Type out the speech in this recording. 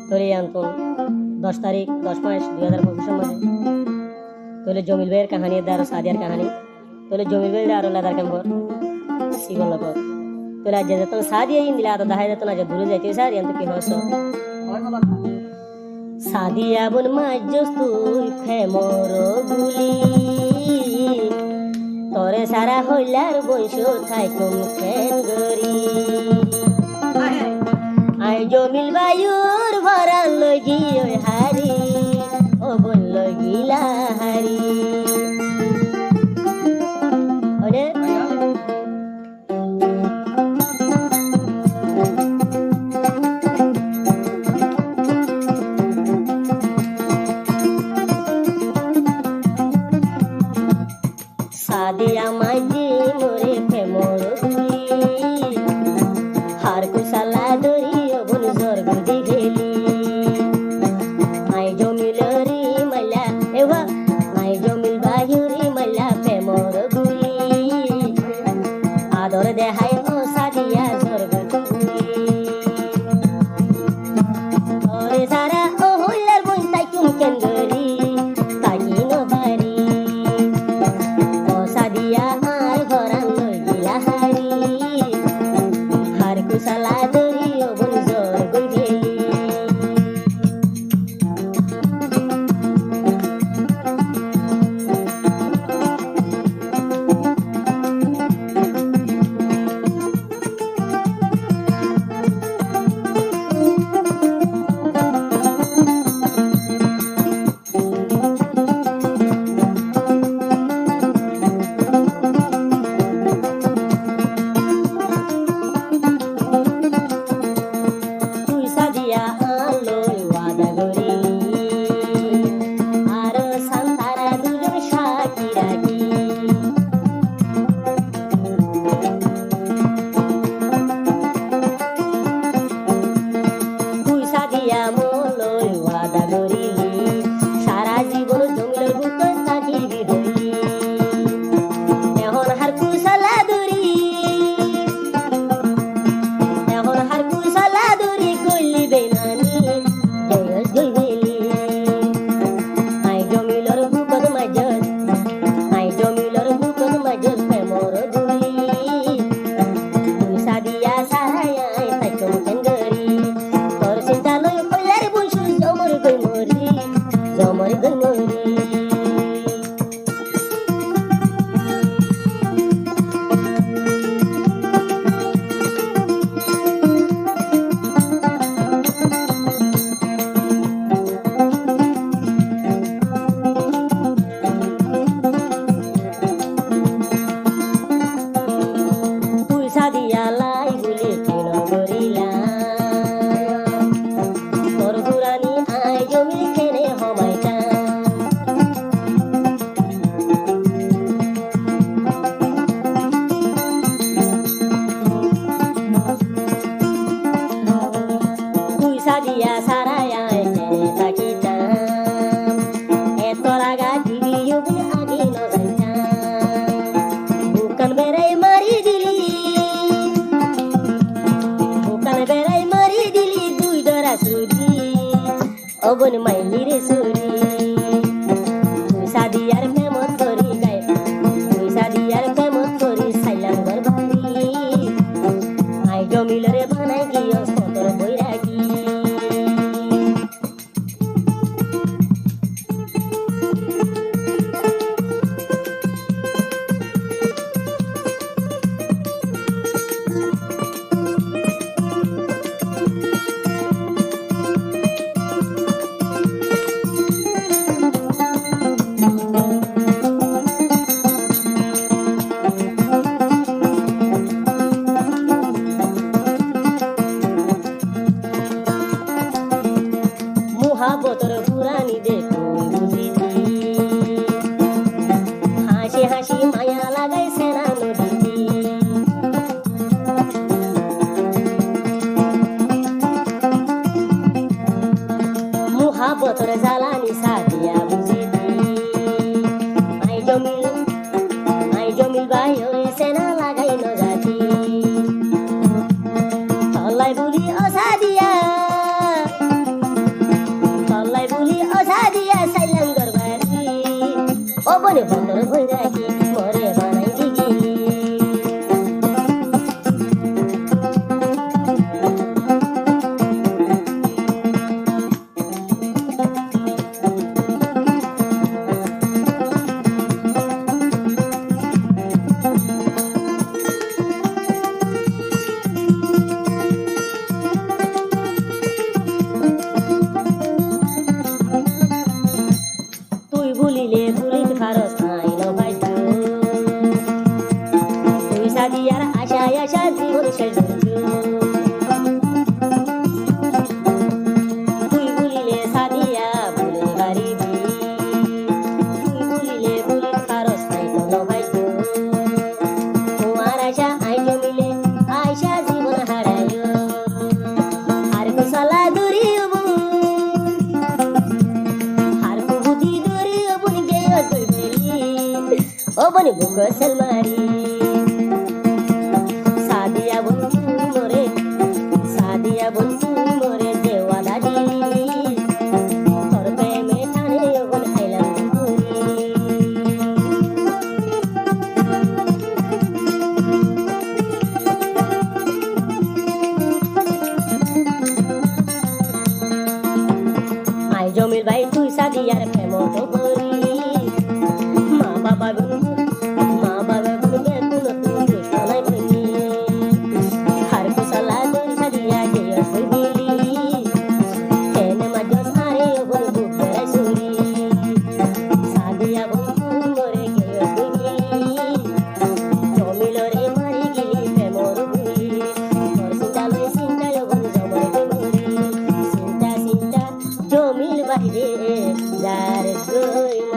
তোর এই আন্তন 10 তারিখ 10/5/2025 মাঝে তোলে জমিল ভাইয়ের কাহানি দার সাদিয়ার কাহানি তোলে জমিল ভাই আরো লাদার কেমন সিগল লক তোলে আজ যেত সাদিয়া ইন দিলা তো দাহাই যেত না যে দূরে যাইতে সাদিয়া তো কি হস সাদিয়া বন মাজ্জস তুই ফেমর গুলি তোরে সারা হইলার বংশ থাইকুম খেন গরি আই জমিল বায়ুর ভরান লগি ওই হারি ও বন লগিলা হারি ওরে সাদিয়া মাঝি মোরে ফেমর গুলি হার কুসালা ধরি বন জোর গুদি গেলি আই জমিল রি মালা এবা আই জমিল বায়ুরি মালা ফেমর গুলি আদর দেহাই ও সাদিয়া জোর গুদি ওরে সারা ও হইলার বই তাই তুম কেন গরি তাকি নো বারি ও সাদিয়া আর ঘরান লগিলা হারি হার কুসালা ধরি ও বন জোর গুদি তুই সাদিয়া আলোয় ওয়াদা গরি আর সান্তারা দুজন সাকি রাখি তুই সাদিয়া মোলয় ওয়াদা গরি সারা জীবন জমিলের বুক থাকিবি ধরি এখন হার কুশলা দরি এখন হার কুশলা দরি কইলি বেনানি জয়স গইবেলি আই জমিলর বুকত মাজত আই জমিলর বুকত মাজত প্রেমর দুলি তুই সাদিয়া সারায় তাই চমকেন গরি তোর চিন্তা লই কইলার বংশু জমর গই মরি জমর গই মরি তুই সাদিয়া লাই বলে কেন করিলা তোর দুরানি আই জমি খেনে হমাইটা তুই সাদিয়া সারায় আই কেনে থাকিতাম এত রাগা দিবি বলে আগে ন যাইতাম বুকান বেড়াই মারি দিলি বুকান বেড়াই মারি দিলি দুই ডরা সুরি অবন মাইলি রে সুরি তুই সাদিয়ার প্রেমত করি গায় তুই সাদিয়ার প্রেমত করি সাইলাম ঘর বাড়ি আই জমিলরে বানাই গিয়ে সতর বৈরাগী মুহাবতর পুরানি দেখো বুঝিতি হাসি হাসি মায়া লাগাই সেনা নদীতি মুহাবতর জ্বালানি সাদিয়া বুঝিতি আই জমিল ভাই সেনা লাগাই ন জাতি জীবন শেষ তুই বলিলে সাদিয়া বলে গারিবি তুই বলিলে বলি খারস তাই কোনো ভাইজ তোমার আশা আই জমিলে আয়সা জীবন হারায় আর কুশলা দূরি আর কুবুদি দূরি বনি গেল তুই ও বনি বুক সেলমারি সাদিয়া বন্ধু মোরে সাদিয়া বন্ধু মোরে দেওয়ালা দিলি তোর প্রেমে টানে ওন আইলাম ঘুরি আই জমির ভাই তুই সাদিয়ার প্রেম তো করি মা বাবা বন্ধু মা বাবা বন্ধু কোনো তুই দুষ্ট নাই বনি আর কুশলা দূরি সাদিয়া যে হইলি কেন মাঝে সারে ওর বুক বেড়াই সুরি সাদিয়া বন্ধু মোরে কে হইলি জমিল রে মারি গেলি প্রেমর ভুলি তোর চিন্তা লই চিন্তা ওর জমর মরি চিন্তা চিন্তা জমিল বাইরে যার কই